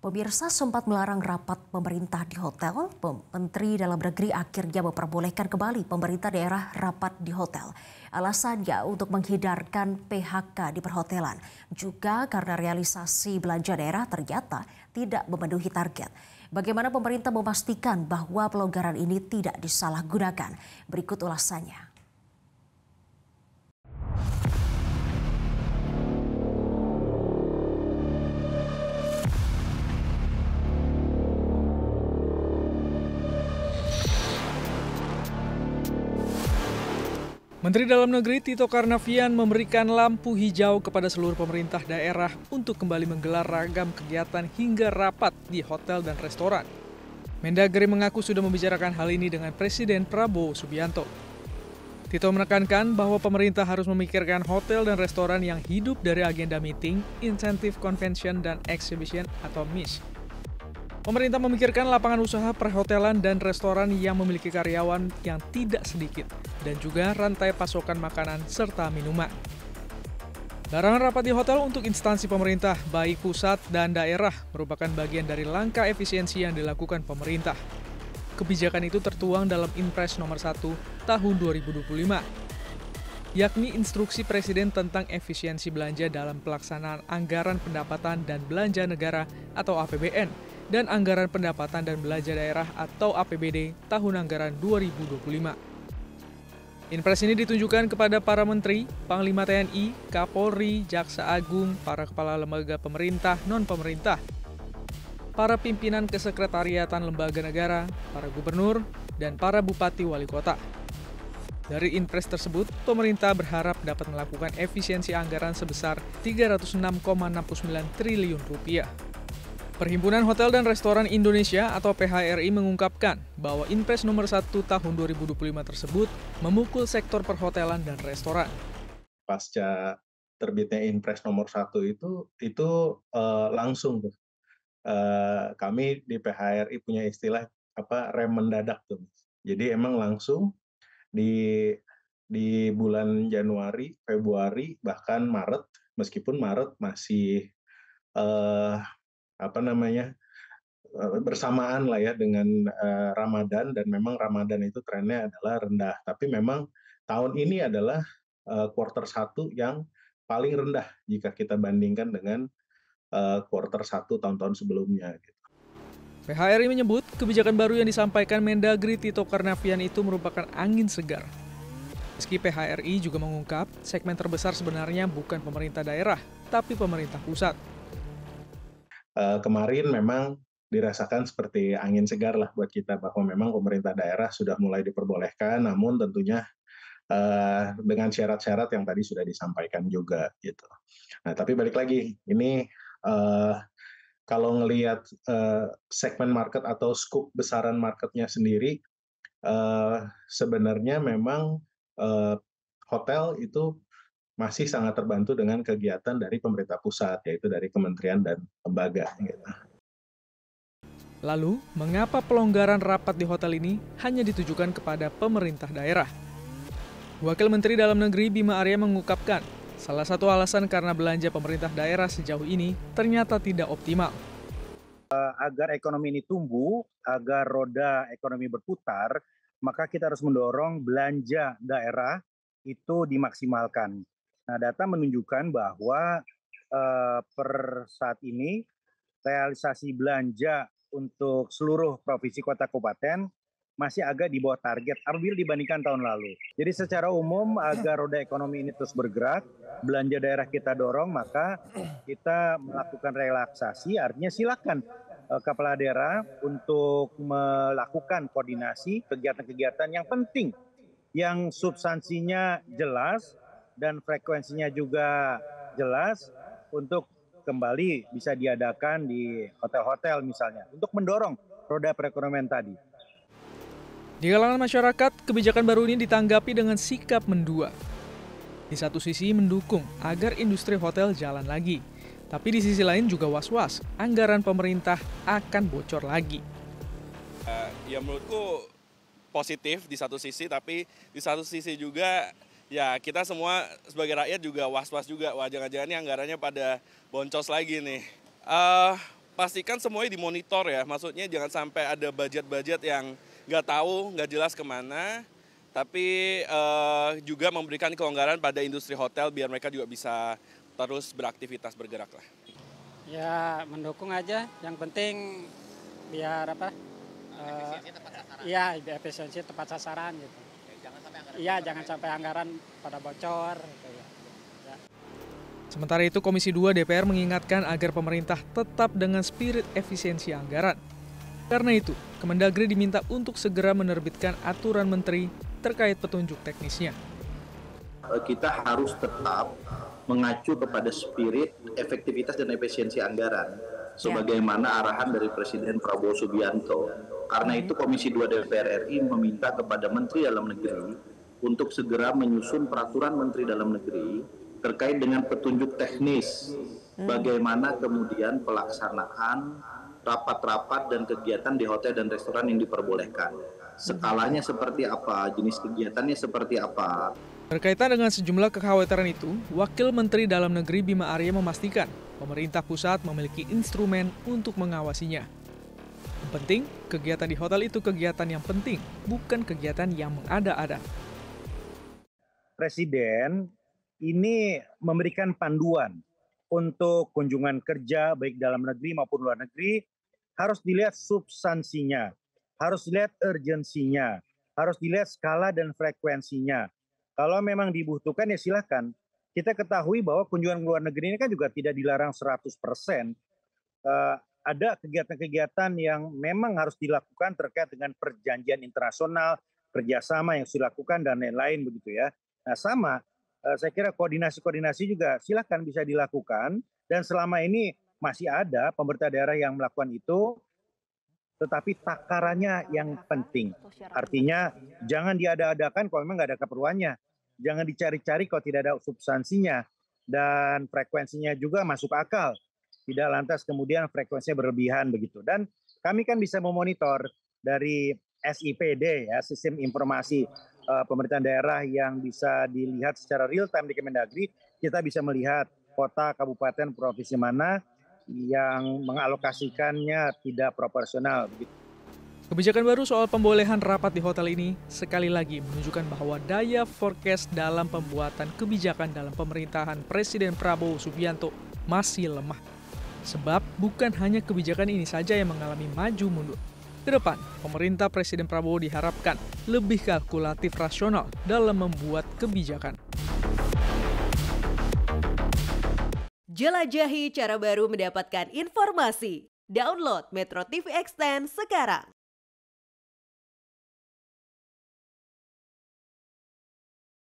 Pemirsa sempat melarang rapat pemerintah di hotel. Menteri Dalam Negeri akhirnya memperbolehkan kembali pemerintah daerah rapat di hotel. Alasannya untuk menghindarkan PHK di perhotelan. Juga karena realisasi belanja daerah ternyata tidak memenuhi target. Bagaimana pemerintah memastikan bahwa pelonggaran ini tidak disalahgunakan? Berikut ulasannya. Menteri Dalam Negeri Tito Karnavian memberikan lampu hijau kepada seluruh pemerintah daerah untuk kembali menggelar ragam kegiatan hingga rapat di hotel dan restoran. Mendagri mengaku sudah membicarakan hal ini dengan Presiden Prabowo Subianto. Tito menekankan bahwa pemerintah harus memikirkan hotel dan restoran yang hidup dari agenda meeting, insentif convention, dan exhibition atau MICE. Pemerintah memikirkan lapangan usaha perhotelan dan restoran yang memiliki karyawan yang tidak sedikit, dan juga rantai pasokan makanan serta minuman. Larangan rapat di hotel untuk instansi pemerintah, baik pusat dan daerah, merupakan bagian dari langkah efisiensi yang dilakukan pemerintah. Kebijakan itu tertuang dalam Inpres nomor 1 tahun 2025, yakni instruksi Presiden tentang efisiensi belanja dalam pelaksanaan anggaran pendapatan dan belanja negara atau APBN, dan anggaran pendapatan dan belanja daerah atau APBD tahun anggaran 2025. Inpres ini ditunjukkan kepada para menteri, Panglima TNI, Kapolri, Jaksa Agung, para kepala lembaga pemerintah, non-pemerintah, para pimpinan kesekretariatan lembaga negara, para gubernur, dan para bupati wali kota. Dari Inpres tersebut, pemerintah berharap dapat melakukan efisiensi anggaran sebesar Rp306,69 triliun. Perhimpunan Hotel dan Restoran Indonesia atau PHRI mengungkapkan bahwa Inpres nomor 1 tahun 2025 tersebut memukul sektor perhotelan dan restoran. Pasca terbitnya Inpres nomor 1 itu langsung tuh. Kami di PHRI punya istilah rem mendadak tuh. Jadi emang langsung di bulan Januari, Februari, bahkan Maret, meskipun Maret masih bersamaan lah ya dengan Ramadan, dan memang Ramadan itu trennya adalah rendah. Tapi memang tahun ini adalah kuartal 1 yang paling rendah jika kita bandingkan dengan kuartal 1 tahun-tahun sebelumnya. PHRI menyebut kebijakan baru yang disampaikan Mendagri Tito Karnavian itu merupakan angin segar. Meski PHRI juga mengungkap segmen terbesar sebenarnya bukan pemerintah daerah, tapi pemerintah pusat. Kemarin memang dirasakan seperti angin segar lah buat kita, bahwa memang pemerintah daerah sudah mulai diperbolehkan, namun tentunya dengan syarat-syarat yang tadi sudah disampaikan juga gitu. Nah, tapi balik lagi, ini kalau ngelihat segmen market atau skup besaran marketnya sendiri, sebenarnya memang hotel itu masih sangat terbantu dengan kegiatan dari pemerintah pusat, yaitu dari kementerian dan lembaga. Lalu, mengapa pelonggaran rapat di hotel ini hanya ditujukan kepada pemerintah daerah? Wakil Menteri Dalam Negeri Bima Arya mengungkapkan, salah satu alasan karena belanja pemerintah daerah sejauh ini ternyata tidak optimal. Agar ekonomi ini tumbuh, agar roda ekonomi berputar, maka kita harus mendorong belanja daerah itu dimaksimalkan. Nah, data menunjukkan bahwa per saat ini realisasi belanja untuk seluruh provinsi kota kabupaten masih agak di bawah target apabila dibandingkan tahun lalu. Jadi secara umum agar roda ekonomi ini terus bergerak, belanja daerah kita dorong, maka kita melakukan relaksasi, artinya silakan kepala daerah untuk melakukan koordinasi kegiatan-kegiatan yang penting, yang substansinya jelas dan frekuensinya juga jelas untuk kembali bisa diadakan di hotel-hotel misalnya, untuk mendorong roda perekonomian tadi. Di kalangan masyarakat, kebijakan baru ini ditanggapi dengan sikap mendua. Di satu sisi mendukung agar industri hotel jalan lagi, tapi di sisi lain juga was-was anggaran pemerintah akan bocor lagi. Ya menurutku positif di satu sisi, tapi di satu sisi juga ya kita semua sebagai rakyat juga was-was juga. Wah, jangan-jangan ini anggarannya pada boncos lagi nih. pastikan semuanya dimonitor ya, maksudnya jangan sampai ada budget-budget yang nggak tahu, nggak jelas kemana, tapi juga memberikan kelonggaran pada industri hotel biar mereka juga bisa terus beraktivitas, bergerak lah. Ya mendukung aja, yang penting biar apa? Efisiensi tepat sasaran. Iya, efisiensi tepat sasaran gitu. Jangan sampai anggaran pada bocor. Gitu ya. Sementara itu, Komisi 2 DPR mengingatkan agar pemerintah tetap dengan spirit efisiensi anggaran. Karena itu, Kemendagri diminta untuk segera menerbitkan aturan menteri terkait petunjuk teknisnya. Kita harus tetap mengacu kepada spirit, efektivitas, dan efisiensi anggaran sebagaimana arahan dari Presiden Prabowo Subianto. Karena itu Komisi 2 DPR RI meminta kepada Menteri Dalam Negeri untuk segera menyusun peraturan Menteri Dalam Negeri terkait dengan petunjuk teknis bagaimana kemudian pelaksanaan rapat-rapat dan kegiatan di hotel dan restoran yang diperbolehkan. Skalanya seperti apa, jenis kegiatannya seperti apa. Berkaitan dengan sejumlah kekhawatiran itu, Wakil Menteri Dalam Negeri Bima Arya memastikan pemerintah pusat memiliki instrumen untuk mengawasinya. Yang penting, kegiatan di hotel itu kegiatan yang penting, bukan kegiatan yang mengada-ada. Presiden ini memberikan panduan untuk kunjungan kerja baik dalam negeri maupun luar negeri, harus dilihat substansinya, harus dilihat urgensinya, harus dilihat skala dan frekuensinya. Kalau memang dibutuhkan ya silakan. Kita ketahui bahwa kunjungan luar negeri ini kan juga tidak dilarang 100%. Ada kegiatan-kegiatan yang memang harus dilakukan terkait dengan perjanjian internasional, kerjasama yang dilakukan dan lain-lain begitu ya. Nah sama, saya kira koordinasi-koordinasi juga silakan bisa dilakukan, dan selama ini masih ada pemerintah daerah yang melakukan itu, tetapi takarannya yang penting. Artinya jangan diada-adakan kalau memang nggak ada keperluannya. Jangan dicari-cari kalau tidak ada substansinya. Dan frekuensinya juga masuk akal. Tidak lantas kemudian frekuensinya berlebihan begitu. Dan kami kan bisa memonitor dari SIPD, ya, Sistem Informasi Pemerintahan Daerah yang bisa dilihat secara real time di Kemendagri. Kita bisa melihat kota, kabupaten, provinsi mana yang mengalokasikannya tidak proporsional. Kebijakan baru soal pembolehan rapat di hotel ini sekali lagi menunjukkan bahwa daya forecast dalam pembuatan kebijakan dalam pemerintahan Presiden Prabowo Subianto masih lemah. Sebab bukan hanya kebijakan ini saja yang mengalami maju mundur. Ke depan, pemerintah Presiden Prabowo diharapkan lebih kalkulatif rasional dalam membuat kebijakan. Jelajahi cara baru mendapatkan informasi. Download Metro TV Extend sekarang.